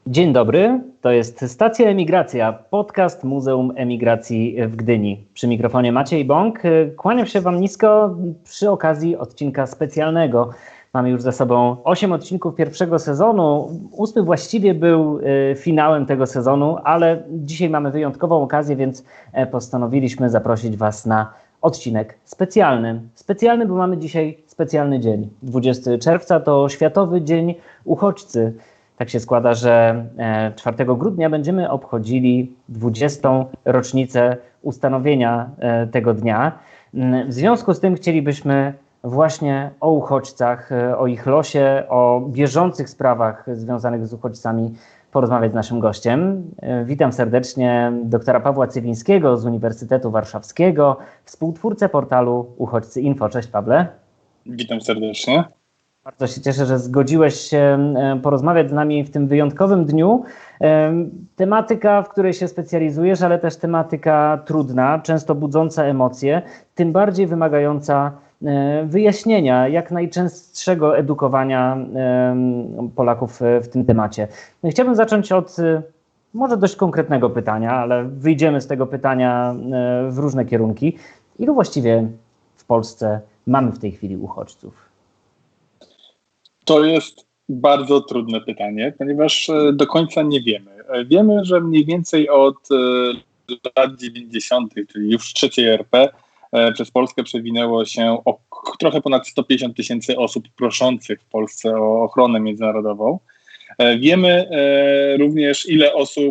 Dzień dobry, to jest Stacja Emigracja, podcast Muzeum Emigracji w Gdyni. Przy mikrofonie Maciej Bąk. Kłaniam się Wam nisko przy okazji odcinka specjalnego. Mamy już za sobą 8 odcinków pierwszego sezonu. 8 właściwie był finałem tego sezonu, ale dzisiaj mamy wyjątkową okazję, więc postanowiliśmy zaprosić Was na odcinek specjalny. Specjalny, bo mamy dzisiaj specjalny dzień. 20 czerwca to Światowy Dzień Uchodźcy. Tak się składa, że 4 grudnia będziemy obchodzili 20. rocznicę ustanowienia tego dnia. W związku z tym chcielibyśmy właśnie o uchodźcach, o ich losie, o bieżących sprawach związanych z uchodźcami porozmawiać z naszym gościem. Witam serdecznie doktora Pawła Cywińskiego z Uniwersytetu Warszawskiego, współtwórcę portalu Uchodźcy Info. Cześć Pawle. Witam serdecznie. Bardzo się cieszę, że zgodziłeś się porozmawiać z nami w tym wyjątkowym dniu. Tematyka, w której się specjalizujesz, ale też tematyka trudna, często budząca emocje, tym bardziej wymagająca wyjaśnienia, jak najczęstszego edukowania Polaków w tym temacie. Chciałbym zacząć od może dość konkretnego pytania, ale wyjdziemy z tego pytania w różne kierunki. Ilu właściwie w Polsce mamy w tej chwili uchodźców? To jest bardzo trudne pytanie, ponieważ do końca nie wiemy. Wiemy, że mniej więcej od lat 90., czyli już w trzeciej RP, przez Polskę przewinęło się trochę ponad 150 000 osób proszących w Polsce o ochronę międzynarodową. Wiemy również,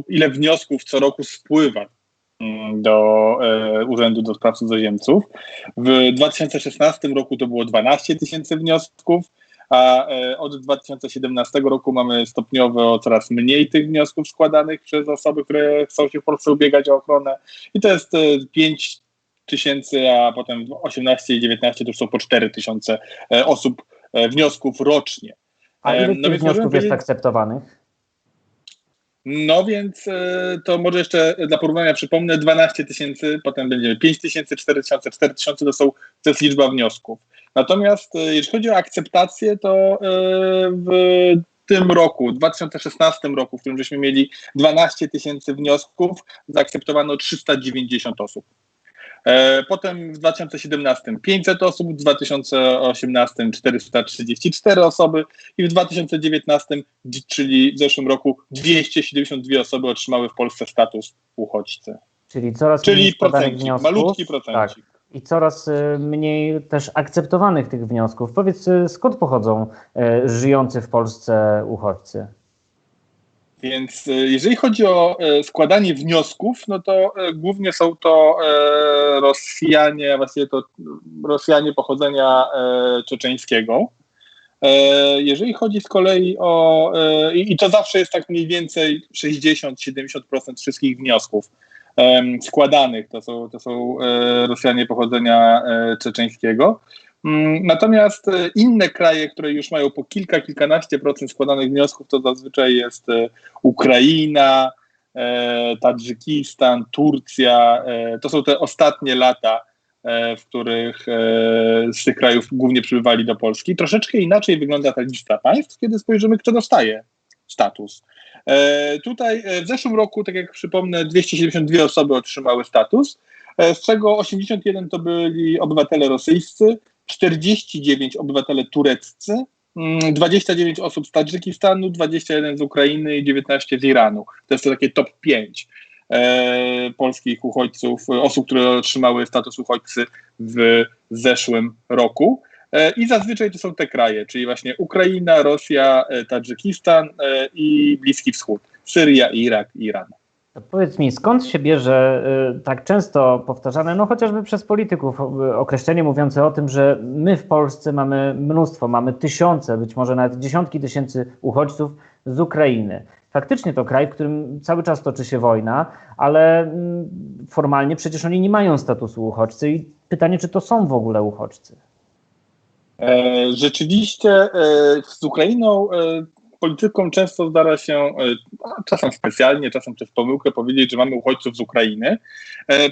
ile wniosków co roku spływa do Urzędu do Spraw Cudzoziemców. W 2016 roku to było 12 000 wniosków, a od 2017 roku mamy stopniowo coraz mniej tych wniosków składanych przez osoby, które chcą się w Polsce ubiegać o ochronę. I to jest 5 000, a potem 18 i 19 to już są po 4 000 osób wniosków rocznie. A ile tych wniosków jest akceptowanych? No więc to może jeszcze dla porównania przypomnę, 12 000, potem będzie 5 000, 4 000, 4 000 to jest liczba wniosków. Natomiast jeśli chodzi o akceptację, to w tym roku, w 2016 roku, w którym żeśmy mieli 12 000 wniosków, zaakceptowano 390 osób. Potem w 2017 500 osób, w 2018 434 osoby i w 2019, czyli w zeszłym roku, 272 osoby otrzymały w Polsce status uchodźcy. Czyli procencik, malutki procencik. Tak. I coraz mniej też akceptowanych tych wniosków. Powiedz, skąd pochodzą żyjący w Polsce uchodźcy? Więc jeżeli chodzi o składanie wniosków, no to głównie są to Rosjanie, właściwie to Rosjanie pochodzenia czeczeńskiego. Jeżeli chodzi z kolei o, i to zawsze jest tak mniej więcej 60-70% wszystkich wniosków składanych, to są Rosjanie pochodzenia czeczeńskiego. Natomiast inne kraje, które już mają po kilkanaście procent składanych wniosków, to zazwyczaj jest Ukraina, Tadżykistan, Turcja. To są te ostatnie lata, w których z tych krajów głównie przybywali do Polski. Troszeczkę inaczej wygląda ta lista państw, kiedy spojrzymy, kto dostaje status. Tutaj w zeszłym roku, tak jak przypomnę, 272 osoby otrzymały status, z czego 81 to byli obywatele rosyjscy, 49 obywatele tureccy, 29 osób z Tadżykistanu, 21 z Ukrainy i 19 z Iranu. To jest to takie top 5 polskich uchodźców, osób, które otrzymały status uchodźcy w zeszłym roku. I zazwyczaj to są te kraje, czyli właśnie Ukraina, Rosja, Tadżykistan i Bliski Wschód, Syria, Irak, Iran. To powiedz mi, skąd się bierze tak często powtarzane, no chociażby przez polityków, określenie mówiące o tym, że my w Polsce mamy mnóstwo, mamy tysiące, być może nawet dziesiątki tysięcy uchodźców z Ukrainy. Faktycznie to kraj, w którym cały czas toczy się wojna, ale formalnie przecież oni nie mają statusu uchodźcy i pytanie, czy to są w ogóle uchodźcy? Rzeczywiście z Ukrainą politykom często zdarza się, czasem specjalnie, czasem przez pomyłkę powiedzieć, że mamy uchodźców z Ukrainy,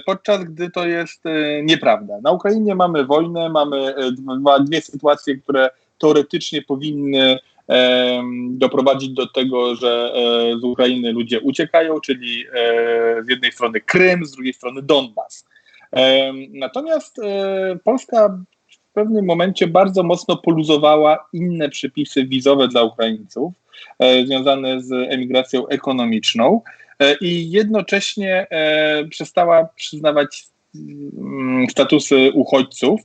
podczas gdy to jest nieprawda. Na Ukrainie mamy wojnę, mamy dwie sytuacje, które teoretycznie powinny doprowadzić do tego, że z Ukrainy ludzie uciekają, czyli z jednej strony Krym, z drugiej strony Donbas. Natomiast Polska w pewnym momencie bardzo mocno poluzowała inne przepisy wizowe dla Ukraińców związane z emigracją ekonomiczną i jednocześnie przestała przyznawać statusy uchodźców,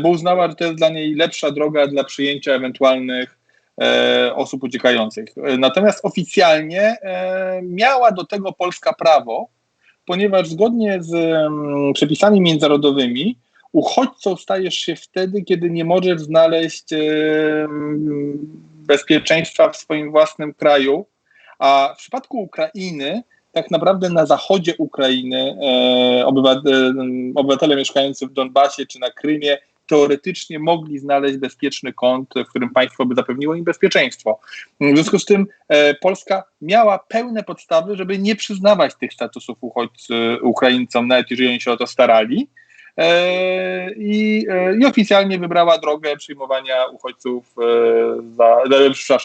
bo uznała, że to jest dla niej lepsza droga dla przyjęcia ewentualnych osób uciekających. Natomiast oficjalnie miała do tego Polska prawo, ponieważ zgodnie z przepisami międzynarodowymi uchodźcą stajesz się wtedy, kiedy nie możesz znaleźć bezpieczeństwa w swoim własnym kraju, a w przypadku Ukrainy tak naprawdę na zachodzie Ukrainy obywatele mieszkający w Donbasie czy na Krymie teoretycznie mogli znaleźć bezpieczny kąt, w którym państwo by zapewniło im bezpieczeństwo. W związku z tym Polska miała pełne podstawy, żeby nie przyznawać tych statusów Ukraińcom, nawet jeżeli oni się o to starali. I oficjalnie wybrała drogę przyjmowania uchodźców,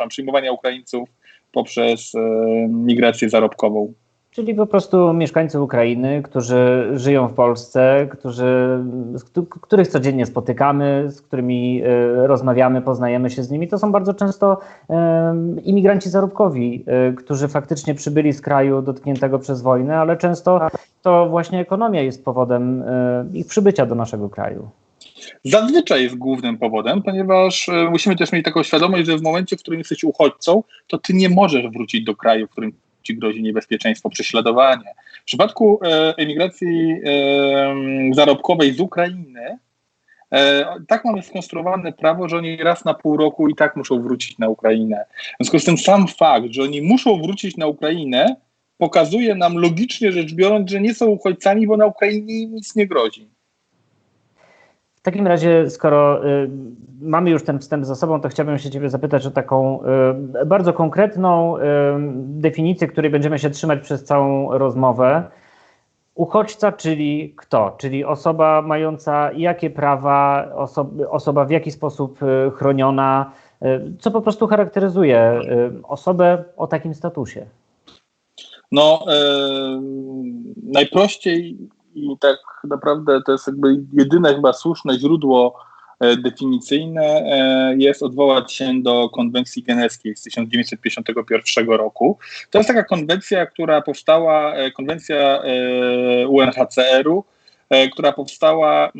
przyjmowania Ukraińców poprzez migrację zarobkową. Czyli po prostu mieszkańcy Ukrainy, którzy żyją w Polsce, których codziennie spotykamy, z którymi rozmawiamy, poznajemy się z nimi, to są bardzo często imigranci zarobkowi, którzy faktycznie przybyli z kraju dotkniętego przez wojnę, ale często to właśnie ekonomia jest powodem ich przybycia do naszego kraju. Zazwyczaj jest głównym powodem, ponieważ musimy też mieć taką świadomość, że w momencie, w którym jesteś uchodźcą, to ty nie możesz wrócić do kraju, w którym ci grozi niebezpieczeństwo, prześladowanie. W przypadku emigracji zarobkowej z Ukrainy tak mamy skonstruowane prawo, że oni raz na pół roku i tak muszą wrócić na Ukrainę. W związku z tym sam fakt, że oni muszą wrócić na Ukrainę, pokazuje nam logicznie rzecz biorąc, że nie są uchodźcami, bo na Ukrainie im nic nie grozi. W takim razie, skoro mamy już ten wstęp za sobą, to chciałbym się Ciebie zapytać o taką bardzo konkretną definicję, której będziemy się trzymać przez całą rozmowę. Uchodźca, czyli kto? Czyli osoba mająca jakie prawa, osoba w jaki sposób chroniona, co po prostu charakteryzuje osobę o takim statusie? No, najprościej i tak naprawdę to jest jakby jedyne chyba słuszne źródło definicyjne jest odwołać się do konwencji genewskiej z 1951 roku. To jest taka konwencja, która powstała, konwencja UNHCR-u, która powstała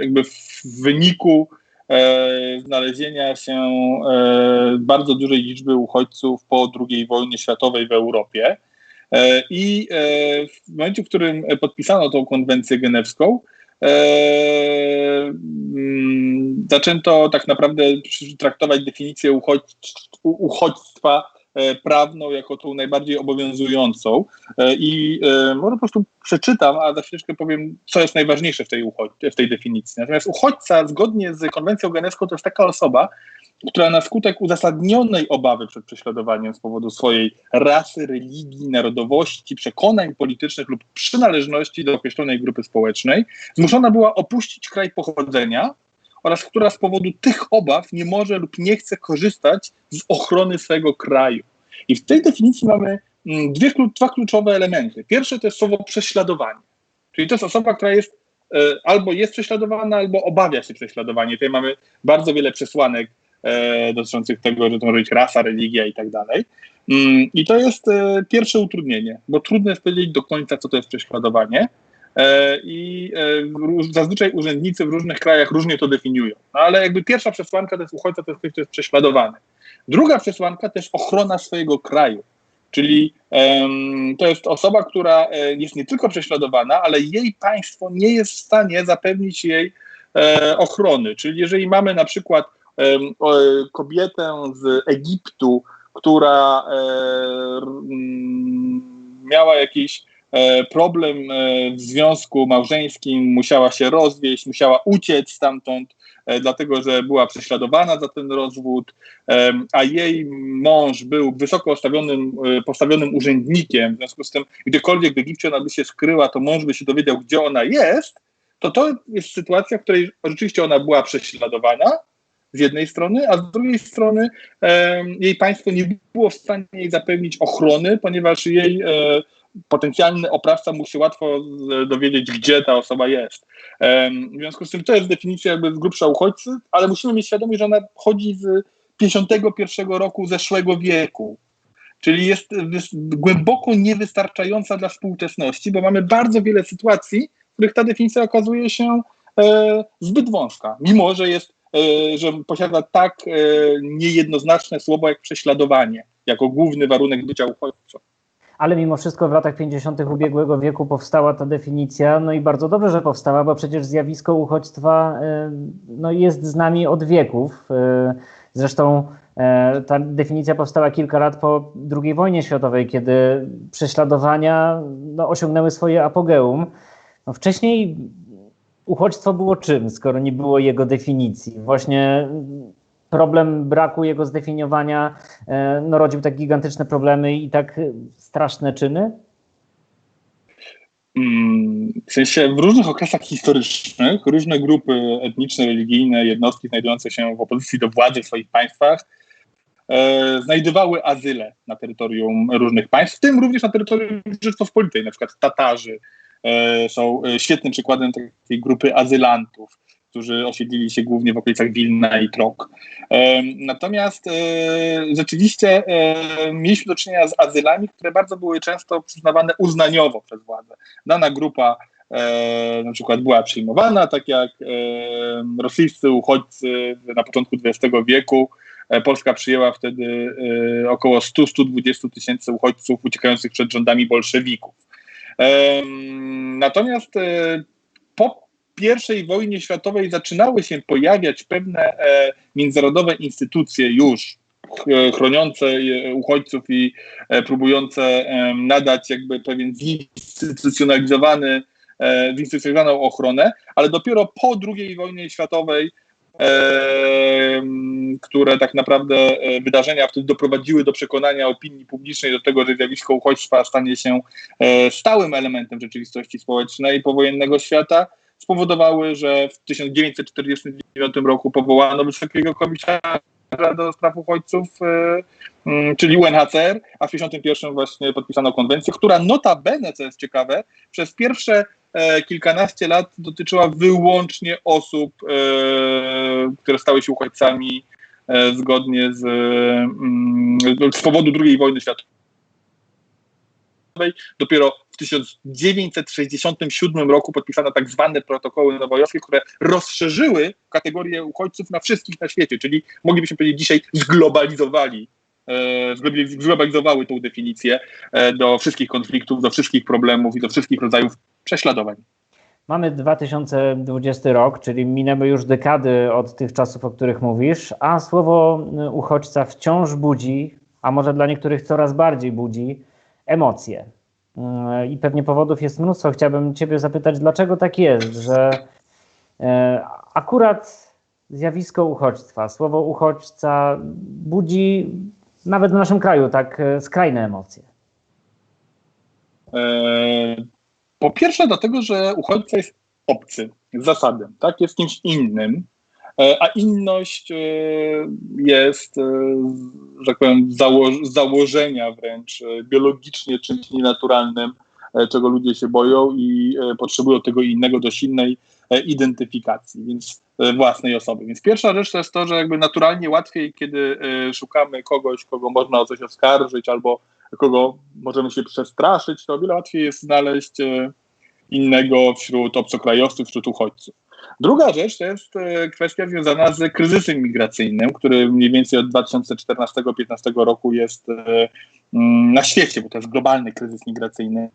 jakby w wyniku znalezienia się bardzo dużej liczby uchodźców po II wojnie światowej w Europie. I w momencie, w którym podpisano tą konwencję genewską, zaczęto tak naprawdę traktować definicję uchodźstwa prawną jako tą najbardziej obowiązującą. I może po prostu przeczytam, a za chwileczkę powiem, co jest najważniejsze w tej definicji. Natomiast uchodźca zgodnie z konwencją genewską to jest taka osoba, która na skutek uzasadnionej obawy przed prześladowaniem z powodu swojej rasy, religii, narodowości, przekonań politycznych lub przynależności do określonej grupy społecznej zmuszona była opuścić kraj pochodzenia oraz która z powodu tych obaw nie może lub nie chce korzystać z ochrony swego kraju. I w tej definicji mamy dwa kluczowe elementy. Pierwsze to jest słowo prześladowanie, czyli to jest osoba, która jest albo jest prześladowana, albo obawia się prześladowania. Tutaj mamy bardzo wiele przesłanek dotyczących tego, że to może być rasa, religia i tak dalej. I to jest pierwsze utrudnienie, bo trudno jest powiedzieć do końca, co to jest prześladowanie i zazwyczaj urzędnicy w różnych krajach różnie to definiują. No ale jakby pierwsza przesłanka to jest uchodźca, to jest ktoś, kto jest prześladowany. Druga przesłanka to jest ochrona swojego kraju, czyli to jest osoba, która jest nie tylko prześladowana, ale jej państwo nie jest w stanie zapewnić jej ochrony. Czyli jeżeli mamy na przykład kobietę z Egiptu, która miała jakiś problem w związku małżeńskim, musiała się rozwieść, musiała uciec stamtąd, dlatego że była prześladowana za ten rozwód, a jej mąż był wysoko postawionym urzędnikiem, w związku z tym gdziekolwiek w Egipcie ona by się skryła, to mąż by się dowiedział, gdzie ona jest, to jest sytuacja, w której rzeczywiście ona była prześladowana, z jednej strony, a z drugiej strony jej państwo nie było w stanie jej zapewnić ochrony, ponieważ jej potencjalny oprawca mógł się łatwo dowiedzieć, gdzie ta osoba jest. W związku z tym to jest definicja jakby z grubsza uchodźcy, ale musimy mieć świadomość, że ona pochodzi z 51 roku zeszłego wieku. Czyli jest głęboko niewystarczająca dla współczesności, bo mamy bardzo wiele sytuacji, w których ta definicja okazuje się zbyt wąska, mimo że posiada tak niejednoznaczne słowo jak prześladowanie, jako główny warunek bycia uchodźcą. Ale mimo wszystko w latach 50. ubiegłego wieku powstała ta definicja, no i bardzo dobrze, że powstała, bo przecież zjawisko uchodźstwa jest z nami od wieków. Zresztą ta definicja powstała kilka lat po II wojnie światowej, kiedy prześladowania osiągnęły swoje apogeum. Wcześniej uchodźstwo było czym, skoro nie było jego definicji? Właśnie problem braku jego zdefiniowania rodził tak gigantyczne problemy i tak straszne czyny? W sensie w różnych okresach historycznych różne grupy etniczne, religijne, jednostki znajdujące się w opozycji do władzy w swoich państwach znajdowały azyle na terytorium różnych państw, w tym również na terytorium Rzeczypospolitej. Na przykład Tatarzy są świetnym przykładem takiej grupy azylantów, którzy osiedlili się głównie w okolicach Wilna i Trok. Natomiast rzeczywiście mieliśmy do czynienia z azylami, które bardzo były często przyznawane uznaniowo przez władzę. Dana grupa na przykład była przyjmowana, tak jak rosyjscy uchodźcy na początku XX wieku. Polska przyjęła wtedy około 100-120 tysięcy uchodźców uciekających przed rządami bolszewików. Natomiast po I wojnie światowej zaczynały się pojawiać pewne międzynarodowe instytucje już chroniące uchodźców i próbujące nadać jakby pewien zinstytucjonalizowaną ochronę, ale dopiero po II wojnie światowej, które tak naprawdę wydarzenia wtedy doprowadziły do przekonania opinii publicznej do tego, że zjawisko uchodźstwa stanie się stałym elementem rzeczywistości społecznej powojennego świata, spowodowały, że w 1949 roku powołano Wysokiego Komisarza do spraw uchodźców, czyli UNHCR, a w 1951 właśnie podpisano konwencję, która notabene, co jest ciekawe, przez pierwsze kilkanaście lat dotyczyła wyłącznie osób, które stały się uchodźcami zgodnie z powodu II wojny światowej. Dopiero w 1967 roku podpisano tak zwane protokoły nowojorski, które rozszerzyły kategorię uchodźców na wszystkich na świecie, czyli moglibyśmy powiedzieć dzisiaj zglobalizowały tą definicję do wszystkich konfliktów, do wszystkich problemów i do wszystkich rodzajów prześladowań. Mamy 2020 rok, czyli minęły już dekady od tych czasów, o których mówisz, a słowo uchodźca wciąż budzi, a może dla niektórych coraz bardziej budzi, emocje. I pewnie powodów jest mnóstwo. Chciałbym Ciebie zapytać, dlaczego tak jest, że akurat zjawisko uchodźstwa, słowo uchodźca budzi nawet w naszym kraju tak skrajne emocje? Po pierwsze dlatego, że uchodźca jest obcy z zasady, tak? Jest kimś innym, a inność jest, że tak powiem, z założenia wręcz biologicznie czymś nienaturalnym, czego ludzie się boją i potrzebują tego innego, dość innej identyfikacji, więc własnej osoby. Więc pierwsza rzecz to jest to, że jakby naturalnie łatwiej, kiedy szukamy kogoś, kogo można o coś oskarżyć albo kogo możemy się przestraszyć, to o wiele łatwiej jest znaleźć innego wśród obcokrajowców, wśród uchodźców. Druga rzecz to jest kwestia związana z kryzysem migracyjnym, który mniej więcej od 2014-2015 roku jest na świecie, bo to jest globalny kryzys migracyjny.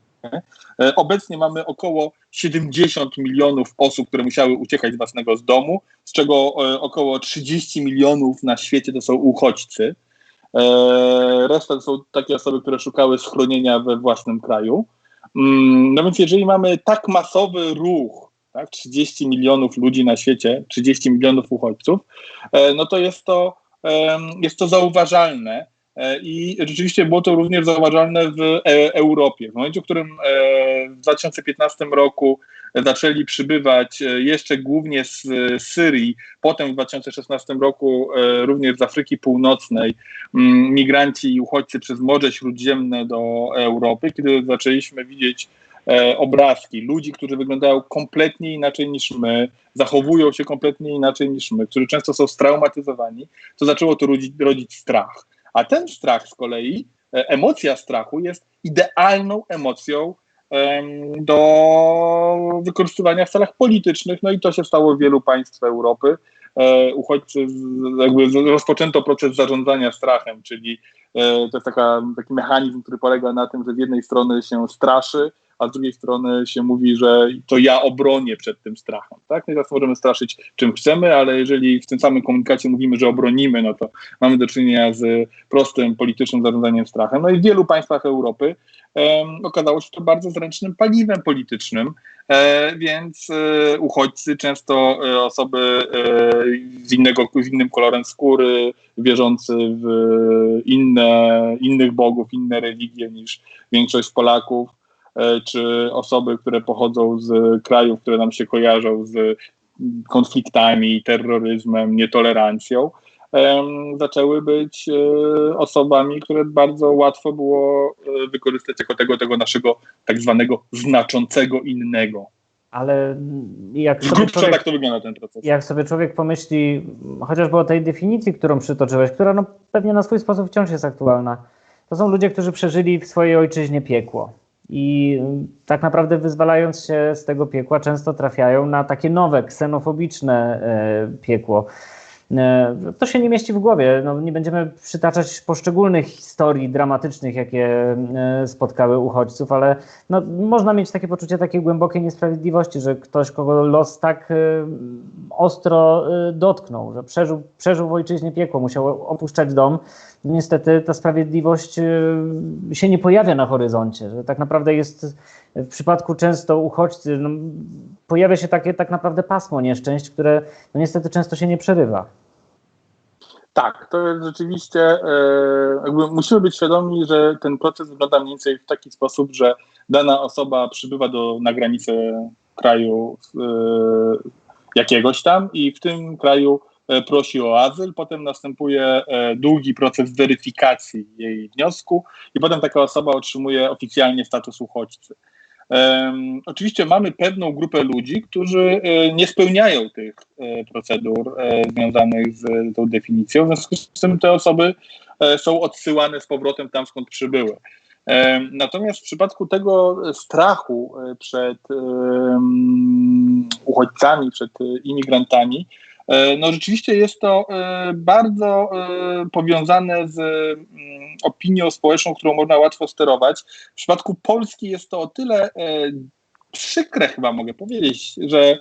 Obecnie mamy około 70 milionów osób, które musiały uciekać z własnego domu, z czego około 30 milionów na świecie to są uchodźcy. Reszta to są takie osoby, które szukały schronienia we własnym kraju. No więc jeżeli mamy tak masowy ruch, tak, 30 milionów ludzi na świecie, 30 milionów uchodźców, no to jest to zauważalne I rzeczywiście było to również zauważalne w Europie. W momencie, w którym w 2015 roku zaczęli przybywać jeszcze głównie z Syrii, potem w 2016 roku również z Afryki Północnej migranci i uchodźcy przez Morze Śródziemne do Europy, kiedy zaczęliśmy widzieć obrazki ludzi, którzy wyglądają kompletnie inaczej niż my, zachowują się kompletnie inaczej niż my, którzy często są straumatyzowani, to zaczęło to rodzić strach. A ten strach z kolei, emocja strachu jest idealną emocją do wykorzystywania w celach politycznych, no i to się stało w wielu państw Europy. Uchodźcy, rozpoczęto proces zarządzania strachem, czyli to jest taki mechanizm, który polega na tym, że z jednej strony się straszy, a z drugiej strony się mówi, że to ja obronię przed tym strachem. Tak? No i teraz możemy straszyć czym chcemy, ale jeżeli w tym samym komunikacie mówimy, że obronimy, no to mamy do czynienia z prostym politycznym zarządzaniem strachem. No i w wielu państwach Europy okazało się to bardzo zręcznym paliwem politycznym, więc uchodźcy, często osoby z innym kolorem skóry, wierzący w innych bogów, inne religie niż większość Polaków, czy osoby, które pochodzą z krajów, które nam się kojarzą z konfliktami, terroryzmem, nietolerancją, zaczęły być osobami, które bardzo łatwo było wykorzystać jako tego naszego tak zwanego znaczącego innego. Ale tak to wygląda ten proces. Jak sobie człowiek pomyśli chociażby o tej definicji, którą przytoczyłeś, która no pewnie na swój sposób wciąż jest aktualna, to są ludzie, którzy przeżyli w swojej ojczyźnie piekło. I tak naprawdę wyzwalając się z tego piekła często trafiają na takie nowe, ksenofobiczne piekło. To się nie mieści w głowie. No, nie będziemy przytaczać poszczególnych historii dramatycznych, jakie spotkały uchodźców, ale no, można mieć takie poczucie takiej głębokiej niesprawiedliwości, że ktoś, kogo los tak ostro dotknął, że przeżył w ojczyźnie piekło, musiał opuszczać dom. Niestety ta sprawiedliwość się nie pojawia na horyzoncie, że tak naprawdę jest w przypadku często uchodźcy, no, pojawia się takie tak naprawdę pasmo nieszczęść, które no, niestety często się nie przerywa. Tak, to jest rzeczywiście, musimy być świadomi, że ten proces wygląda mniej więcej w taki sposób, że dana osoba przybywa na granicę kraju jakiegoś tam i w tym kraju prosi o azyl, potem następuje długi proces weryfikacji jej wniosku i potem taka osoba otrzymuje oficjalnie status uchodźcy. Oczywiście mamy pewną grupę ludzi, którzy nie spełniają tych procedur związanych z tą definicją, w związku z tym te osoby są odsyłane z powrotem tam, skąd przybyły. Natomiast w przypadku tego strachu przed uchodźcami, przed imigrantami, no rzeczywiście jest to bardzo powiązane z opinią społeczną, którą można łatwo sterować. W przypadku Polski jest to o tyle przykre, chyba mogę powiedzieć, że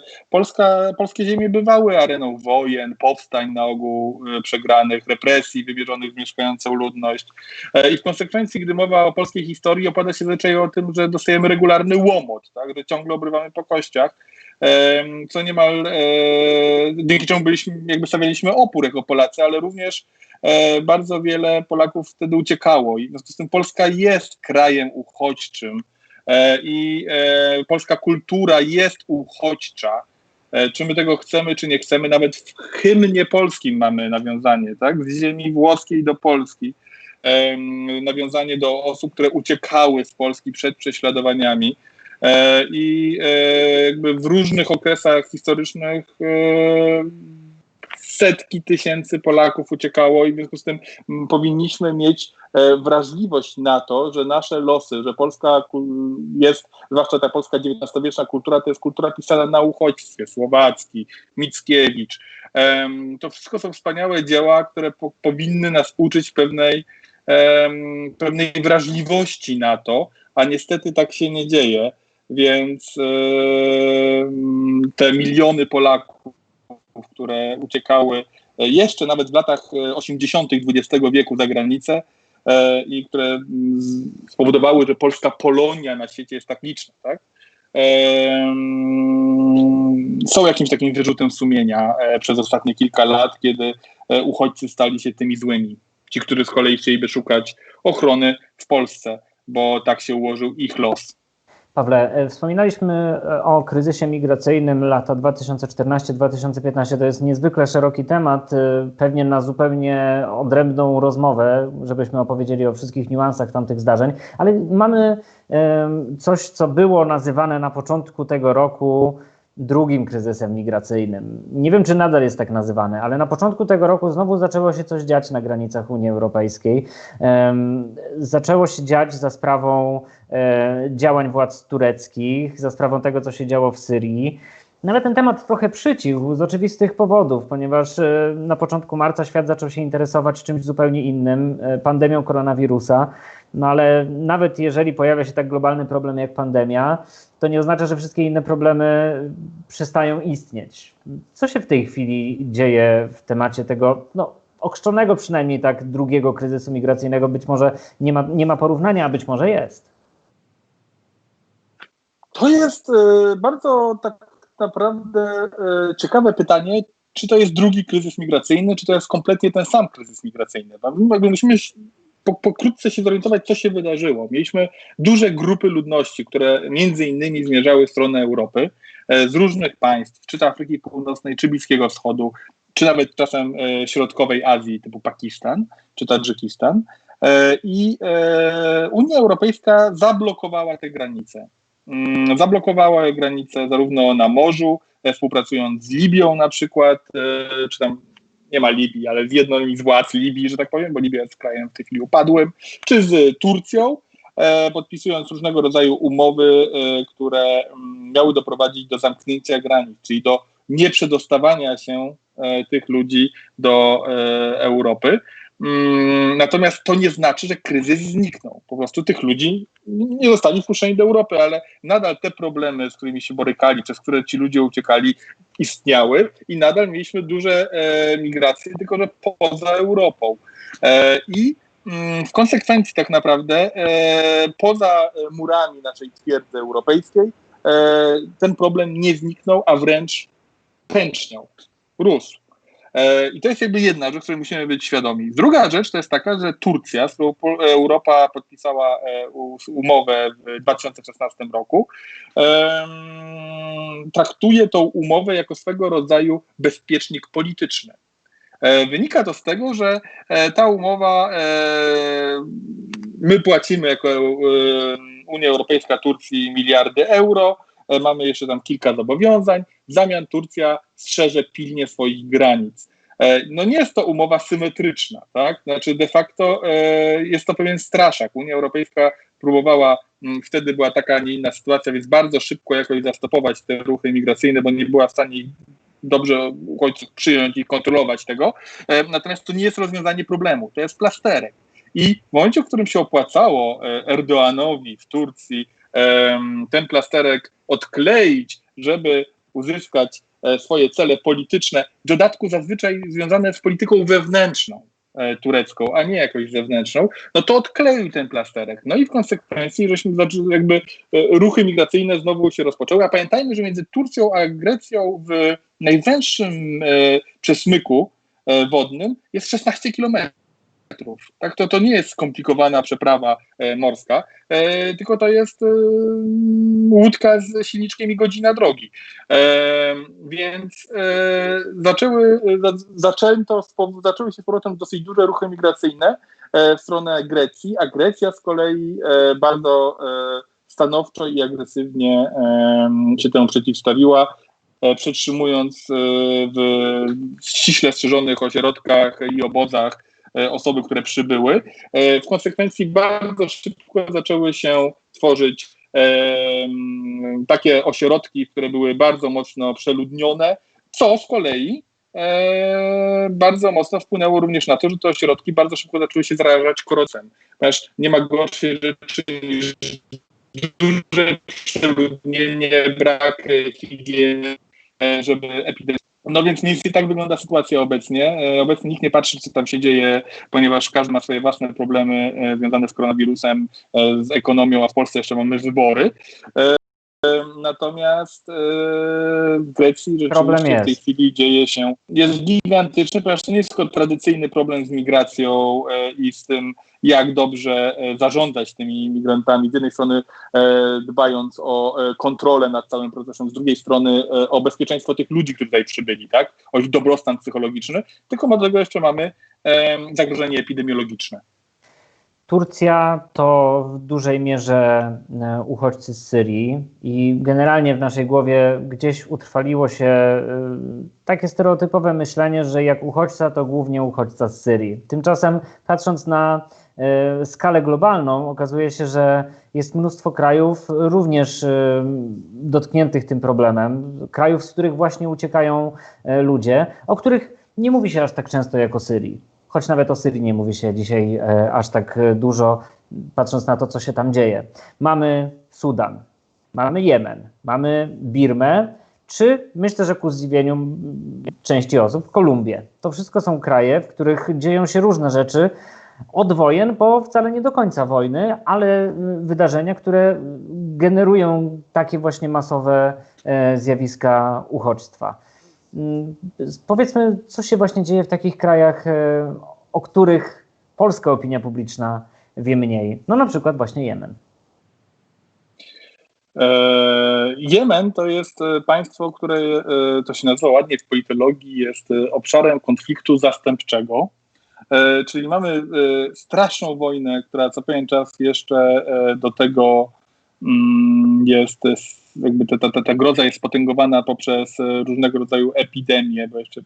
polskie ziemie bywały areną wojen, powstań na ogół przegranych, represji wymierzonych w mieszkającą ludność. I w konsekwencji, gdy mowa o polskiej historii, opada się zazwyczaj o tym, że dostajemy regularny łomot, tak, że ciągle obrywamy po kościach, co niemal dzięki czemu stawialiśmy opór jako Polacy, ale również bardzo wiele Polaków wtedy uciekało. I w związku z tym Polska jest krajem uchodźczym i polska kultura jest uchodźcza. Czy my tego chcemy, czy nie chcemy, nawet w hymnie polskim mamy nawiązanie, tak? Z ziemi włoskiej do Polski. Nawiązanie do osób, które uciekały z Polski przed prześladowaniami. I jakby w różnych okresach historycznych setki tysięcy Polaków uciekało i w związku z tym powinniśmy mieć wrażliwość na to, że nasze losy, że Polska jest, zwłaszcza ta polska XIX-wieczna kultura, to jest kultura pisana na uchodźstwie, Słowacki, Mickiewicz. To wszystko są wspaniałe dzieła, które powinny nas uczyć pewnej wrażliwości na to, a niestety tak się nie dzieje. Więc te miliony Polaków, które uciekały jeszcze nawet w latach 80. XX wieku za granicę i które spowodowały, że polska Polonia na świecie jest tak liczna, tak? Są jakimś takim wyrzutem sumienia przez ostatnie kilka lat, kiedy uchodźcy stali się tymi złymi. ci, którzy z kolei chcieliby szukać ochrony w Polsce, bo tak się ułożył ich los. Pawle, wspominaliśmy o kryzysie migracyjnym lata 2014-2015. To jest niezwykle szeroki temat, pewnie na zupełnie odrębną rozmowę, żebyśmy opowiedzieli o wszystkich niuansach tamtych zdarzeń, ale mamy coś, co było nazywane na początku tego roku drugim kryzysem migracyjnym. Nie wiem, czy nadal jest tak nazywane, ale na początku tego roku znowu zaczęło się coś dziać na granicach Unii Europejskiej. Zaczęło się dziać za sprawą działań władz tureckich, za sprawą tego, co się działo w Syrii. No ale ten temat trochę przycichł z oczywistych powodów, ponieważ na początku marca świat zaczął się interesować czymś zupełnie innym, pandemią koronawirusa. No ale nawet jeżeli pojawia się tak globalny problem jak pandemia, to nie oznacza, że wszystkie inne problemy przestają istnieć. Co się w tej chwili dzieje w temacie tego, ochrzczonego przynajmniej tak drugiego kryzysu migracyjnego? Być może nie ma porównania, a być może jest. To jest bardzo tak naprawdę ciekawe pytanie, czy to jest drugi kryzys migracyjny, czy to jest kompletnie ten sam kryzys migracyjny. Musimy pokrótce się zorientować, co się wydarzyło. Mieliśmy duże grupy ludności, które między innymi zmierzały w stronę Europy z różnych państw, czy to Afryki Północnej, czy Bliskiego Wschodu, czy nawet czasem środkowej Azji, typu Pakistan, czy Tadżykistan. I Unia Europejska zablokowała te granice. Zablokowała granice zarówno na morzu, współpracując z Libią na przykład, czy tam nie ma Libii, ale z jedną z władz Libii, że tak powiem, bo Libia jest krajem w tej chwili upadłym, czy z Turcją, podpisując różnego rodzaju umowy, które miały doprowadzić do zamknięcia granic, czyli do nieprzedostawania się tych ludzi do Europy. Natomiast to nie znaczy, że kryzys zniknął. Po prostu tych ludzi nie zostali wpuszczeni do Europy, ale nadal te problemy, z którymi się borykali, przez które ci ludzie uciekali, istniały i nadal mieliśmy duże migracje, tylko że poza Europą. I w konsekwencji tak naprawdę poza murami naszej twierdzy europejskiej ten problem nie zniknął, a wręcz pęczniał, rósł. I to jest jakby jedna rzecz, której musimy być świadomi. Druga rzecz to jest taka, że Turcja, z którą Europa podpisała umowę w 2016 roku, traktuje tą umowę jako swego rodzaju bezpiecznik polityczny. Wynika to z tego, że ta umowa, my płacimy jako Unia Europejska Turcji miliardy euro, mamy jeszcze tam kilka zobowiązań, w zamian Turcja strzeże pilnie swoich granic. No nie jest to umowa symetryczna, tak? Znaczy de facto jest to pewien straszak. Unia Europejska próbowała, wtedy była taka, a nie inna sytuacja, więc bardzo szybko jakoś zastopować te ruchy migracyjne, bo nie była w stanie dobrze uchodźców przyjąć i kontrolować tego. Natomiast to nie jest rozwiązanie problemu, to jest plasterek. I w momencie, w którym się opłacało Erdoğanowi w Turcji ten plasterek odkleić, żeby uzyskać swoje cele polityczne, w dodatku zazwyczaj związane z polityką wewnętrzną turecką, a nie jakąś zewnętrzną, no to odkleił ten plasterek. No i w konsekwencji, żeśmy jakby ruchy migracyjne znowu się rozpoczęły, a pamiętajmy, że między Turcją a Grecją w najwęższym przesmyku wodnym jest 16 kilometrów. Tak, to nie jest skomplikowana przeprawa morska, tylko to jest łódka z silniczkiem i godzina drogi. Więc zaczęły się z powrotem dosyć duże ruchy migracyjne w stronę Grecji, a Grecja z kolei bardzo stanowczo i agresywnie się temu przeciwstawiła, przetrzymując w ściśle strzeżonych ośrodkach i obozach osoby, które przybyły. W konsekwencji bardzo szybko zaczęły się tworzyć takie ośrodki, które były bardzo mocno przeludnione, co z kolei bardzo mocno wpłynęło również na to, że te ośrodki bardzo szybko zaczęły się zarażać koronawirusem. Ponieważ nie ma gorszej rzeczy niż duże przeludnienie, brak higieny, żeby epidemia. No więc mniej więcej tak wygląda sytuacja obecnie. Obecnie nikt nie patrzy, co tam się dzieje, ponieważ każdy ma swoje własne problemy związane z koronawirusem, z ekonomią, a w Polsce jeszcze mamy wybory. Natomiast w Grecji rzeczywiście w tej chwili dzieje się, jest gigantyczny, ponieważ to nie jest tylko tradycyjny problem z migracją i z tym, jak dobrze zarządzać tymi migrantami. Z jednej strony dbając o kontrolę nad całym procesem, z drugiej strony o bezpieczeństwo tych ludzi, którzy tutaj przybyli, tak? O ich dobrostan psychologiczny, tylko do tego jeszcze mamy zagrożenie epidemiologiczne. Turcja to w dużej mierze uchodźcy z Syrii i generalnie w naszej głowie gdzieś utrwaliło się takie stereotypowe myślenie, że jak uchodźca to głównie uchodźca z Syrii. Tymczasem patrząc na skalę globalną okazuje się, że jest mnóstwo krajów również dotkniętych tym problemem, krajów, z których właśnie uciekają ludzie, o których nie mówi się aż tak często jak o Syrii. Choć nawet o Syrii nie mówi się dzisiaj aż tak dużo, patrząc na to, co się tam dzieje. Mamy Sudan, mamy Jemen, mamy Birmę, czy myślę, że ku zdziwieniu części osób, Kolumbię. To wszystko są kraje, w których dzieją się różne rzeczy od wojen, bo wcale nie do końca wojny, ale wydarzenia, które generują takie właśnie masowe zjawiska uchodźstwa. Powiedzmy, co się właśnie dzieje w takich krajach, o których polska opinia publiczna wie mniej. No na przykład właśnie Jemen. Jemen to jest państwo, które to się nazywa ładnie w politologii, jest obszarem konfliktu zastępczego. Czyli mamy straszną wojnę, która co pewien czas jeszcze do tego jest jakby ta groza jest spotęgowana poprzez różnego rodzaju epidemie, bo jeszcze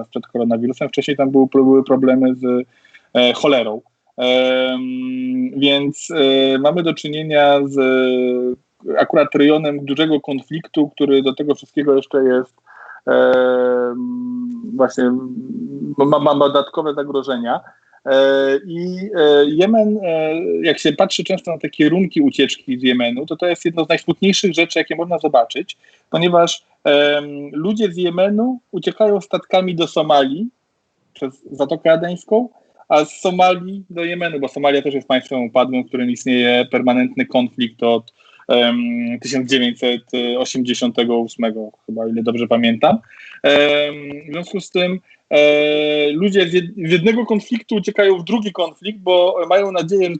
przed koronawirusem wcześniej tam były problemy z cholerą. Więc mamy do czynienia z akurat rejonem dużego konfliktu, który do tego wszystkiego jeszcze jest właśnie ma dodatkowe zagrożenia. I Jemen, jak się patrzy często na te kierunki ucieczki z Jemenu, to jest jedno z najsmutniejszych rzeczy, jakie można zobaczyć, ponieważ ludzie z Jemenu uciekają statkami do Somalii przez Zatokę Adeńską, a z Somalii do Jemenu, bo Somalia też jest państwem upadłym, w którym istnieje permanentny konflikt od 1988, chyba, o ile dobrze pamiętam. W związku z tym ludzie z jednego konfliktu uciekają w drugi konflikt, bo mają nadzieję, że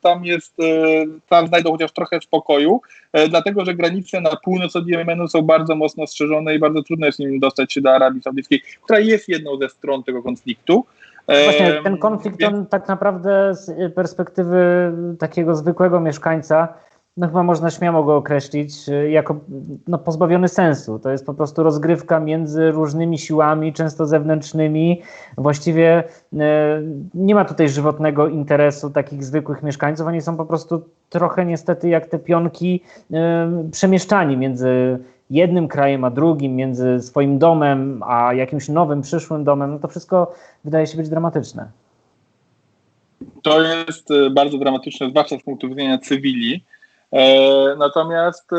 tam znajdą chociaż trochę spokoju, dlatego że granice na północ od Jemenu są bardzo mocno strzeżone i bardzo trudno jest nim dostać się do Arabii Saudyjskiej, która jest jedną ze stron tego konfliktu. Właśnie ten konflikt, on tak naprawdę z perspektywy takiego zwykłego mieszkańca, no chyba można śmiało go określić jako pozbawiony sensu. To jest po prostu rozgrywka między różnymi siłami, często zewnętrznymi. Właściwie nie ma tutaj żywotnego interesu takich zwykłych mieszkańców. Oni są po prostu trochę niestety jak te pionki przemieszczani między jednym krajem a drugim, między swoim domem a jakimś nowym, przyszłym domem. No to wszystko wydaje się być dramatyczne. To jest bardzo dramatyczne, zwłaszcza z punktu widzenia cywili. Natomiast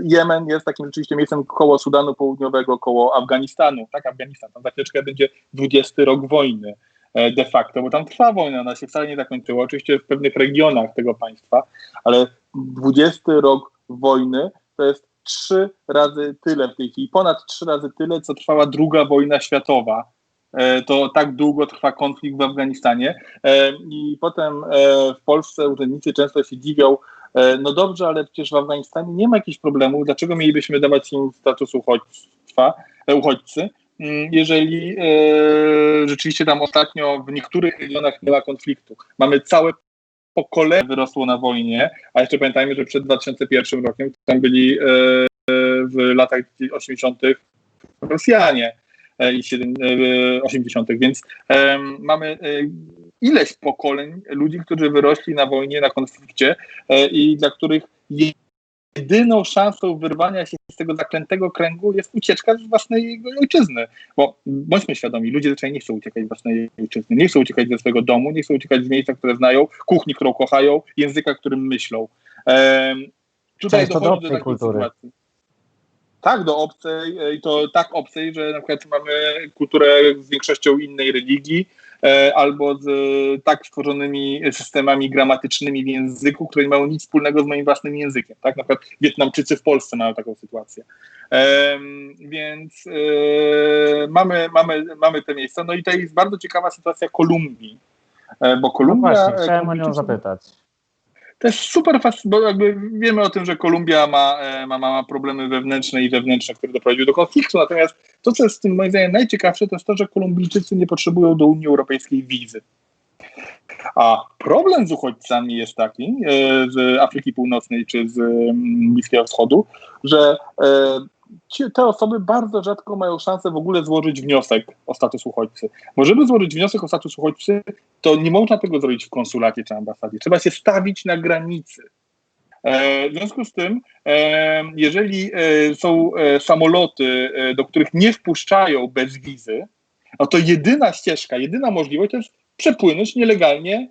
Jemen jest takim rzeczywiście miejscem koło Sudanu Południowego, koło Afganistanu. Tak, Afganistan, tam za chwileczkę będzie 20 rok wojny de facto, bo tam trwa wojna, ona się wcale nie zakończyła, oczywiście w pewnych regionach tego państwa, ale 20 rok wojny to jest 3 razy tyle w tej chwili, ponad 3 razy tyle, co trwała II wojna światowa. To tak długo trwa konflikt w Afganistanie i potem w Polsce urzędnicy często się dziwią, no dobrze, ale przecież w Afganistanie nie ma jakichś problemów, dlaczego mielibyśmy dawać im status uchodźcy, jeżeli rzeczywiście tam ostatnio w niektórych regionach nie ma konfliktu. Mamy całe pokolenie wyrosło na wojnie, a jeszcze pamiętajmy, że przed 2001 rokiem tam byli w latach 80. Rosjanie i 80., więc mamy ileś pokoleń ludzi, którzy wyrośli na wojnie, na konflikcie i dla których jedyną szansą wyrwania się z tego zaklętego kręgu jest ucieczka z własnej ojczyzny. Bo bądźmy świadomi, ludzie zazwyczaj nie chcą uciekać z własnej ojczyzny, nie chcą uciekać ze swojego domu, nie chcą uciekać z miejsca, które znają, kuchni, którą kochają, języka, którym myślą. Tutaj dochodzi do takiej sytuacji. Tak, do obcej, i to tak obcej, że na przykład mamy kulturę z większością innej religii, albo z tak stworzonymi systemami gramatycznymi w języku, które nie mają nic wspólnego z moim własnym językiem. Tak? Na przykład Wietnamczycy w Polsce mają taką sytuację. Więc mamy te miejsca. No i to jest bardzo ciekawa sytuacja Kolumbii, bo Kolumbia... No właśnie, chciałem o nią zapytać. To jest super, bo jakby wiemy o tym, że Kolumbia ma problemy wewnętrzne i wewnętrzne, które doprowadziły do konfliktu, natomiast to, co jest w tym moim zdaniem najciekawsze, to jest to, że Kolumbijczycy nie potrzebują do Unii Europejskiej wizy. A problem z uchodźcami jest taki, z Afryki Północnej czy z Bliskiego Wschodu, że te osoby bardzo rzadko mają szansę w ogóle złożyć wniosek o status uchodźcy. Bo żeby złożyć wniosek o status uchodźcy, to nie można tego zrobić w konsulacie czy ambasadzie. Trzeba się stawić na granicy. W związku z tym, jeżeli są samoloty, do których nie wpuszczają bez wizy, no to jedyna ścieżka, jedyna możliwość to jest przepłynąć nielegalnie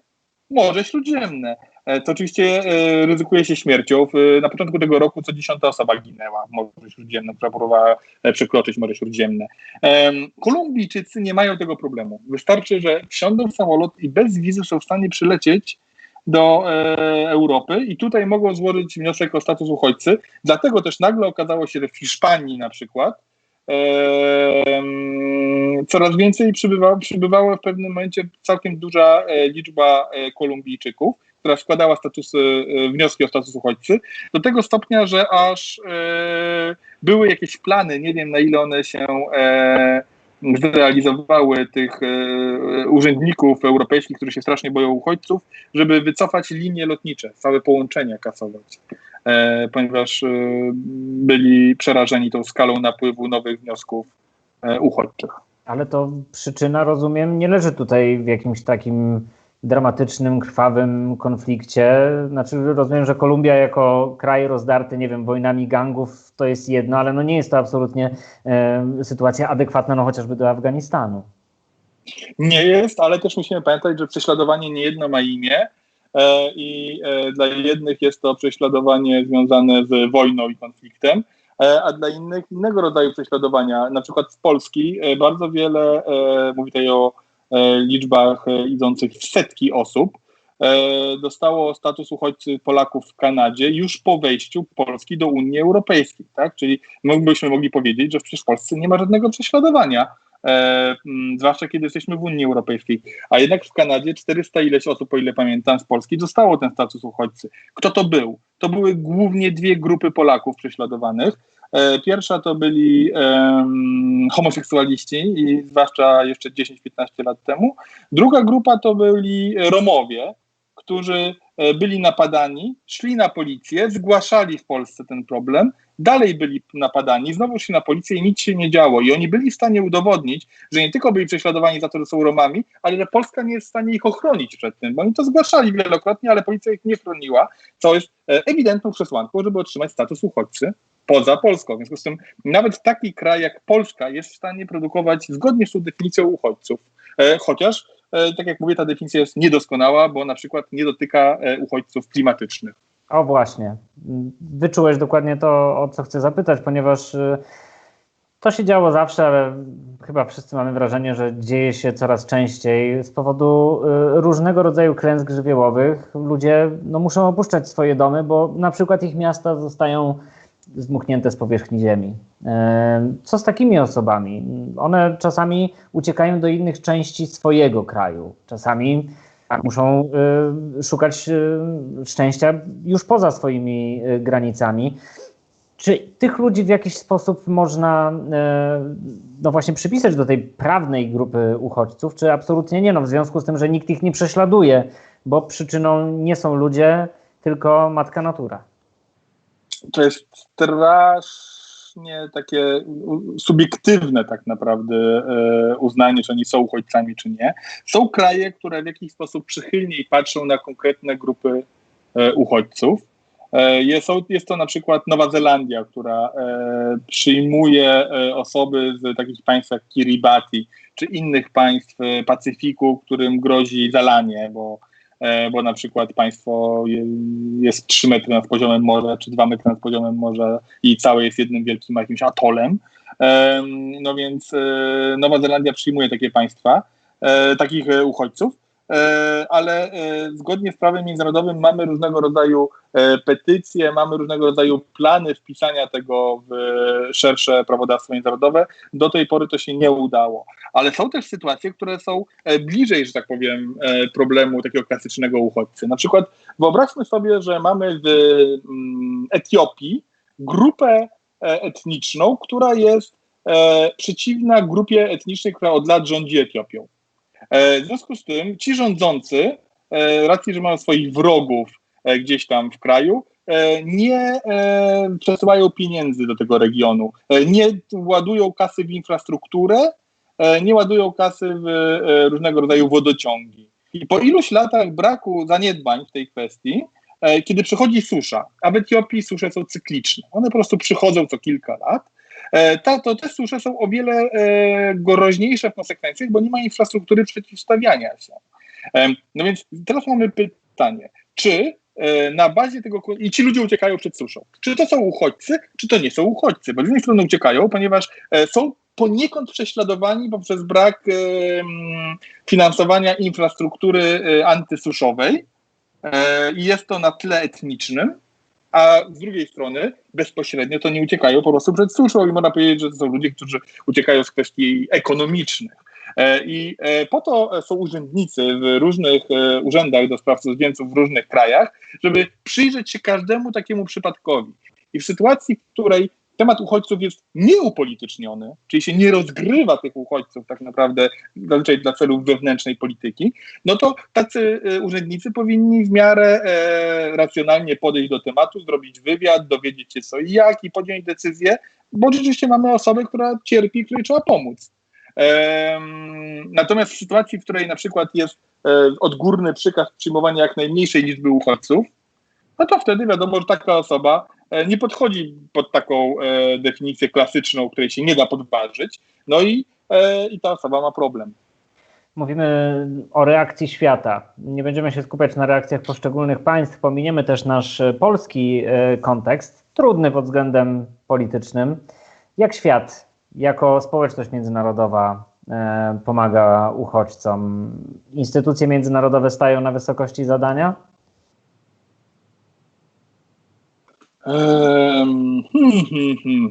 Morze Śródziemne. To oczywiście ryzykuje się śmiercią. Na początku tego roku co 10. osoba ginęła w Morzu Śródziemnym, która próbowała przekroczyć Morze Śródziemne. Kolumbijczycy nie mają tego problemu. Wystarczy, że wsiądą w samolot i bez wizy są w stanie przylecieć do Europy i tutaj mogą złożyć wniosek o status uchodźcy. Dlatego też nagle okazało się, że w Hiszpanii na przykład coraz więcej przybywała w pewnym momencie całkiem duża liczba Kolumbijczyków, która składała wnioski o status uchodźcy, do tego stopnia, że aż były jakieś plany, nie wiem na ile one się zrealizowały, tych urzędników europejskich, którzy się strasznie boją uchodźców, żeby wycofać linie lotnicze, całe połączenia kasować, ponieważ byli przerażeni tą skalą napływu nowych wniosków uchodźczych. Ale to przyczyna, rozumiem, nie leży tutaj w jakimś takim dramatycznym, krwawym konflikcie. Znaczy, rozumiem, że Kolumbia jako kraj rozdarty, nie wiem, wojnami gangów to jest jedno, ale no nie jest to absolutnie sytuacja adekwatna, no chociażby do Afganistanu. Nie jest, ale też musimy pamiętać, że prześladowanie niejedno ma imię i dla jednych jest to prześladowanie związane z wojną i konfliktem, a dla innych innego rodzaju prześladowania. Na przykład z Polski bardzo wiele, mówię tutaj o liczbach idących w setki osób, dostało status uchodźcy Polaków w Kanadzie już po wejściu Polski do Unii Europejskiej. Tak? Czyli byśmy mogli powiedzieć, że przecież w Polsce nie ma żadnego prześladowania, zwłaszcza kiedy jesteśmy w Unii Europejskiej. A jednak w Kanadzie 400 ileś osób, o ile pamiętam, z Polski dostało ten status uchodźcy. Kto to był? To były głównie dwie grupy Polaków prześladowanych. Pierwsza to byli homoseksualiści, i zwłaszcza jeszcze 10-15 lat temu. Druga grupa to byli Romowie, którzy byli napadani, szli na policję, zgłaszali w Polsce ten problem, dalej byli napadani, znowu szli na policję i nic się nie działo. I oni byli w stanie udowodnić, że nie tylko byli prześladowani za to, że są Romami, ale że Polska nie jest w stanie ich ochronić przed tym, bo oni to zgłaszali wielokrotnie, ale policja ich nie chroniła, co jest ewidentną przesłanką, żeby otrzymać status uchodźcy poza Polską. W związku z tym nawet taki kraj jak Polska jest w stanie produkować zgodnie z tą definicją uchodźców. Chociaż, tak jak mówię, ta definicja jest niedoskonała, bo na przykład nie dotyka uchodźców klimatycznych. O właśnie. Wyczułeś dokładnie to, o co chcę zapytać, ponieważ to się działo zawsze, ale chyba wszyscy mamy wrażenie, że dzieje się coraz częściej z powodu różnego rodzaju klęsk żywiołowych. Ludzie muszą opuszczać swoje domy, bo na przykład ich miasta zostają zdmuchnięte z powierzchni ziemi. Co z takimi osobami? One czasami uciekają do innych części swojego kraju. Czasami muszą szukać szczęścia już poza swoimi granicami. Czy tych ludzi w jakiś sposób można właśnie przypisać do tej prawnej grupy uchodźców, czy absolutnie nie? W związku z tym, że nikt ich nie prześladuje, bo przyczyną nie są ludzie, tylko matka natura. To jest strasznie takie subiektywne tak naprawdę uznanie, czy oni są uchodźcami, czy nie. Są kraje, które w jakiś sposób przychylniej patrzą na konkretne grupy uchodźców. Jest to na przykład Nowa Zelandia, która przyjmuje osoby z takich państw jak Kiribati, czy innych państw Pacyfiku, którym grozi zalanie, bo na przykład państwo jest 3 metry nad poziomem morza, czy 2 metry nad poziomem morza i całe jest jednym wielkim jakimś atolem. No więc Nowa Zelandia przyjmuje takie państwa. takich uchodźców, ale zgodnie z prawem międzynarodowym mamy różnego rodzaju petycje, mamy różnego rodzaju plany wpisania tego w szersze prawodawstwo międzynarodowe. Do tej pory to się nie udało. Ale są też sytuacje, które są bliżej, że tak powiem, problemu takiego klasycznego uchodźcy. Na przykład wyobraźmy sobie, że mamy w Etiopii grupę etniczną, która jest przeciwna grupie etnicznej, która od lat rządzi Etiopią. W związku z tym ci rządzący, racji, że mają swoich wrogów gdzieś tam w kraju, nie przesyłają pieniędzy do tego regionu, nie ładują kasy w infrastrukturę, nie ładują kasy w różnego rodzaju wodociągi. I po iluś latach braku zaniedbań w tej kwestii, kiedy przychodzi susza, a w Etiopii susze są cykliczne, one po prostu przychodzą co kilka lat, to te susze są o wiele groźniejsze w konsekwencjach, bo nie ma infrastruktury przeciwstawiania się. No więc teraz mamy pytanie, czy na bazie tego, i ci ludzie uciekają przed suszą, czy to są uchodźcy, czy to nie są uchodźcy, bo z jednej strony uciekają, ponieważ są poniekąd prześladowani poprzez brak finansowania infrastruktury antysuszowej i jest to na tle etnicznym, a z drugiej strony bezpośrednio to nie uciekają po prostu przed suszą i można powiedzieć, że to są ludzie, którzy uciekają z kwestii ekonomicznych. I po to są urzędnicy w różnych urzędach do spraw cudzoziemców w różnych krajach, żeby przyjrzeć się każdemu takiemu przypadkowi. I w sytuacji, w której temat uchodźców jest nieupolityczniony, czyli się nie rozgrywa tych uchodźców tak naprawdę zazwyczaj dla celów wewnętrznej polityki, no to tacy urzędnicy powinni w miarę racjonalnie podejść do tematu, zrobić wywiad, dowiedzieć się co i jak i podjąć decyzję, bo rzeczywiście mamy osobę, która cierpi, której trzeba pomóc. Natomiast w sytuacji, w której na przykład jest odgórny przykaz przyjmowania jak najmniejszej liczby uchodźców, no to wtedy wiadomo, że taka osoba nie podchodzi pod taką definicję klasyczną, której się nie da podważyć, no i ta osoba ma problem. Mówimy o reakcji świata. Nie będziemy się skupiać na reakcjach poszczególnych państw, pominiemy też nasz polski kontekst, trudny pod względem politycznym. Jak świat, jako społeczność międzynarodowa pomaga uchodźcom? Instytucje międzynarodowe stają na wysokości zadania?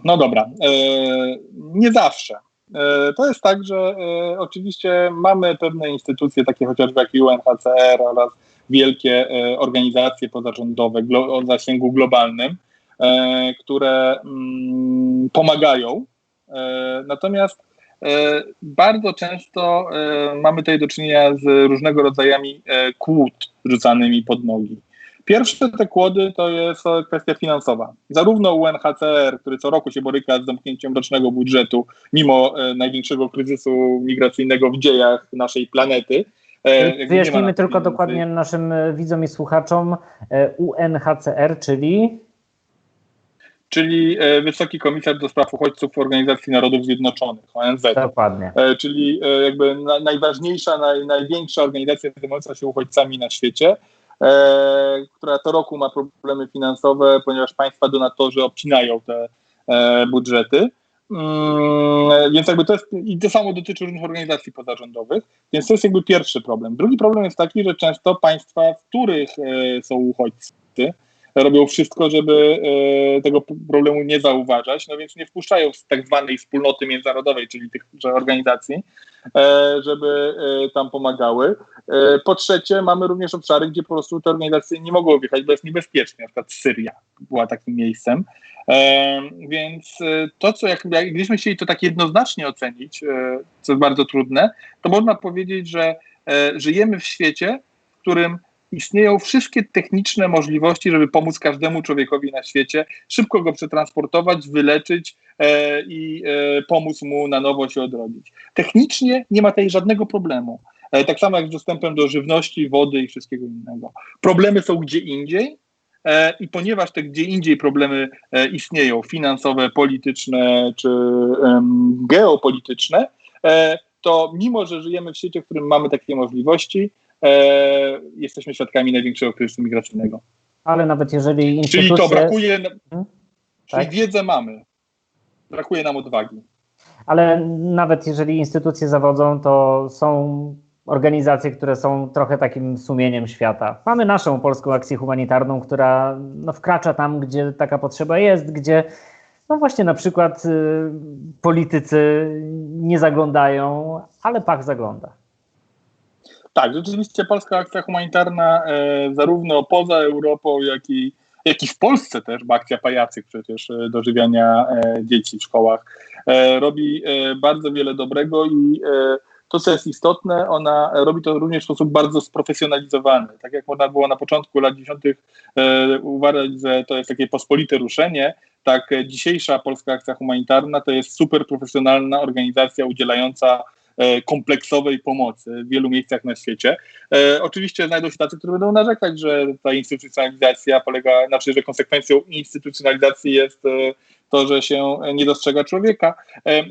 No dobra, nie zawsze. To jest tak, że oczywiście mamy pewne instytucje, takie chociażby jak UNHCR oraz wielkie organizacje pozarządowe o zasięgu globalnym, które pomagają. Natomiast bardzo często mamy tutaj do czynienia z różnego rodzaju kłód rzucanymi pod nogi. Pierwsze te kłody to jest kwestia finansowa. Zarówno UNHCR, który co roku się boryka z zamknięciem rocznego budżetu, mimo największego kryzysu migracyjnego w dziejach naszej planety. Wyjaśnijmy tylko dokładnie naszym widzom i słuchaczom. UNHCR, czyli Wysoki Komisarz do Spraw Uchodźców Organizacji Narodów Zjednoczonych, ONZ. Dokładnie. Czyli jakby najważniejsza, największa organizacja zajmująca się uchodźcami na świecie, która co roku ma problemy finansowe, ponieważ państwa donatorzy obcinają te budżety. Więc jakby to jest, i to samo dotyczy różnych organizacji pozarządowych, więc to jest jakby pierwszy problem. Drugi problem jest taki, że często państwa, w których są uchodźcy, robią wszystko, żeby tego problemu nie zauważać, no więc nie wpuszczają z tak zwanej wspólnoty międzynarodowej, czyli tychże organizacji, żeby tam pomagały. Po trzecie, mamy również obszary, gdzie po prostu te organizacje nie mogą wjechać, bo jest niebezpiecznie. Na przykład Syria była takim miejscem. Więc to, co gdybyśmy chcieli to tak jednoznacznie ocenić, co jest bardzo trudne, to można powiedzieć, że żyjemy w świecie, w którym istnieją wszystkie techniczne możliwości, żeby pomóc każdemu człowiekowi na świecie, szybko go przetransportować, wyleczyć i pomóc mu na nowo się odrodzić. Technicznie nie ma tutaj żadnego problemu. Tak samo jak z dostępem do żywności, wody i wszystkiego innego. Problemy są gdzie indziej i ponieważ te gdzie indziej problemy istnieją, finansowe, polityczne czy geopolityczne, to mimo, że żyjemy w świecie, w którym mamy takie możliwości, jesteśmy świadkami największego kryzysu migracyjnego. Ale nawet jeżeli instytucje... Czyli to brakuje... Tak? Czyli wiedzę mamy. Brakuje nam odwagi. Ale nawet jeżeli instytucje zawodzą, to są organizacje, które są trochę takim sumieniem świata. Mamy naszą polską akcję humanitarną, która wkracza tam, gdzie taka potrzeba jest, gdzie właśnie na przykład politycy nie zaglądają, ale Pach zagląda. Tak, rzeczywiście polska akcja humanitarna zarówno poza Europą, jak i w Polsce też, bo akcja pajacyk przecież dożywiania dzieci w szkołach robi bardzo wiele dobrego i to, co jest istotne, ona robi to również w sposób bardzo sprofesjonalizowany. Tak jak można było na początku lat 10. uważać, że to jest takie pospolite ruszenie, tak dzisiejsza polska akcja humanitarna to jest super profesjonalna organizacja udzielająca kompleksowej pomocy w wielu miejscach na świecie. Oczywiście znajdą się tacy, którzy będą narzekać, że ta instytucjonalizacja że konsekwencją instytucjonalizacji jest to, że się nie dostrzega człowieka.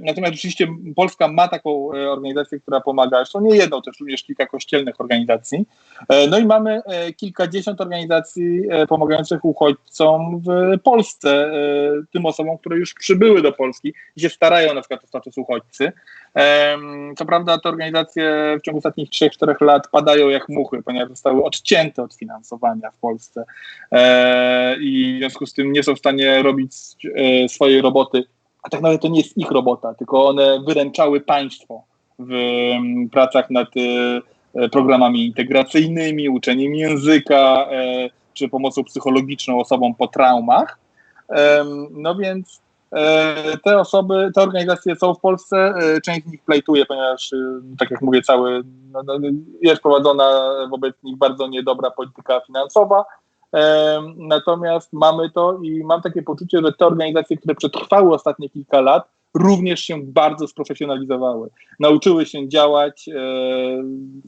Natomiast rzeczywiście Polska ma taką organizację, która pomaga, zresztą nie jedną, też również kilka kościelnych organizacji. No i mamy kilkadziesiąt organizacji pomagających uchodźcom w Polsce, tym osobom, które już przybyły do Polski i się starają na przykład o status uchodźcy. Co prawda te organizacje w ciągu ostatnich 3-4 lat padają jak muchy, ponieważ zostały odcięte od finansowania w Polsce i w związku z tym nie są w stanie robić swojej roboty, a tak naprawdę to nie jest ich robota, tylko one wyręczały państwo w pracach nad programami integracyjnymi, uczeniem języka czy pomocą psychologiczną osobom po traumach. No więc te organizacje są w Polsce, część z nich plajtuje, ponieważ, tak jak mówię, jest prowadzona wobec nich bardzo niedobra polityka finansowa. Natomiast mamy to i mam takie poczucie, że te organizacje, które przetrwały ostatnie kilka lat, również się bardzo sprofesjonalizowały. Nauczyły się działać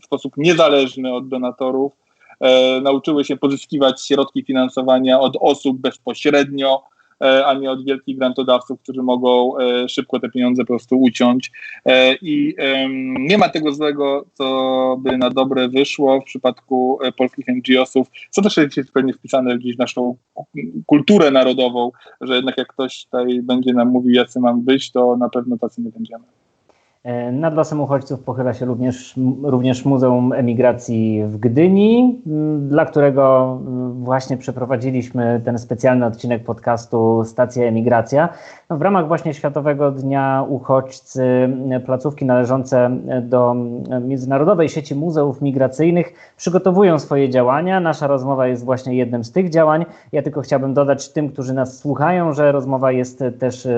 w sposób niezależny od donatorów, nauczyły się pozyskiwać środki finansowania od osób bezpośrednio, a nie od wielkich grantodawców, którzy mogą szybko te pieniądze po prostu uciąć. I nie ma tego złego, co by na dobre wyszło w przypadku polskich NGO-sów, co też jest pewnie wpisane gdzieś w naszą kulturę narodową, że jednak jak ktoś tutaj będzie nam mówił, jacy mam być, to na pewno tacy nie będziemy. Nad losem uchodźców pochyla się również Muzeum Emigracji w Gdyni, dla którego właśnie przeprowadziliśmy ten specjalny odcinek podcastu Stacja Emigracja. W ramach właśnie Światowego Dnia Uchodźcy placówki należące do Międzynarodowej Sieci Muzeów Migracyjnych przygotowują swoje działania. Nasza rozmowa jest właśnie jednym z tych działań. Ja tylko chciałbym dodać tym, którzy nas słuchają, że rozmowa jest też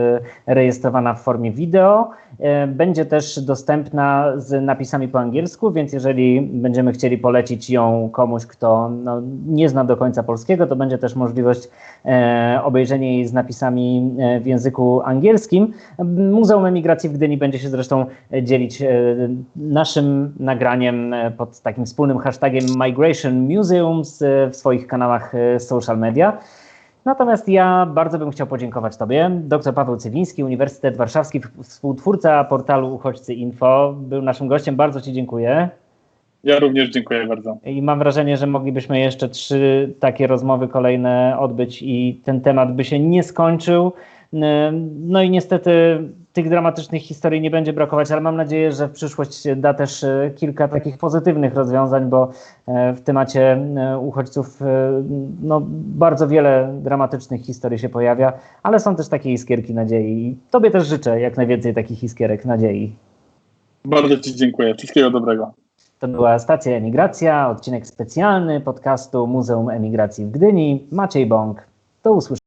rejestrowana w formie wideo. Będzie też dostępna z napisami po angielsku, więc jeżeli będziemy chcieli polecić ją komuś, kto nie zna do końca polskiego, to będzie też możliwość obejrzenia jej z napisami w języku angielskim. Muzeum Emigracji w Gdyni będzie się zresztą dzielić naszym nagraniem pod takim wspólnym hashtagiem Migration Museums w swoich kanałach social media. Natomiast ja bardzo bym chciał podziękować Tobie. Dr Paweł Cywiński, Uniwersytet Warszawski, współtwórca portalu Uchodźcy Info, był naszym gościem. Bardzo Ci dziękuję. Ja również dziękuję bardzo. I mam wrażenie, że moglibyśmy jeszcze 3 takie rozmowy kolejne odbyć i ten temat by się nie skończył. No i niestety tych dramatycznych historii nie będzie brakować, ale mam nadzieję, że w przyszłość da też kilka takich pozytywnych rozwiązań, bo w temacie uchodźców bardzo wiele dramatycznych historii się pojawia, ale są też takie iskierki nadziei. I Tobie też życzę jak najwięcej takich iskierek nadziei. Bardzo Ci dziękuję. Wszystkiego dobrego. To była Stacja Emigracja, odcinek specjalny podcastu Muzeum Emigracji w Gdyni. Maciej Bąk. Do usłyszenia.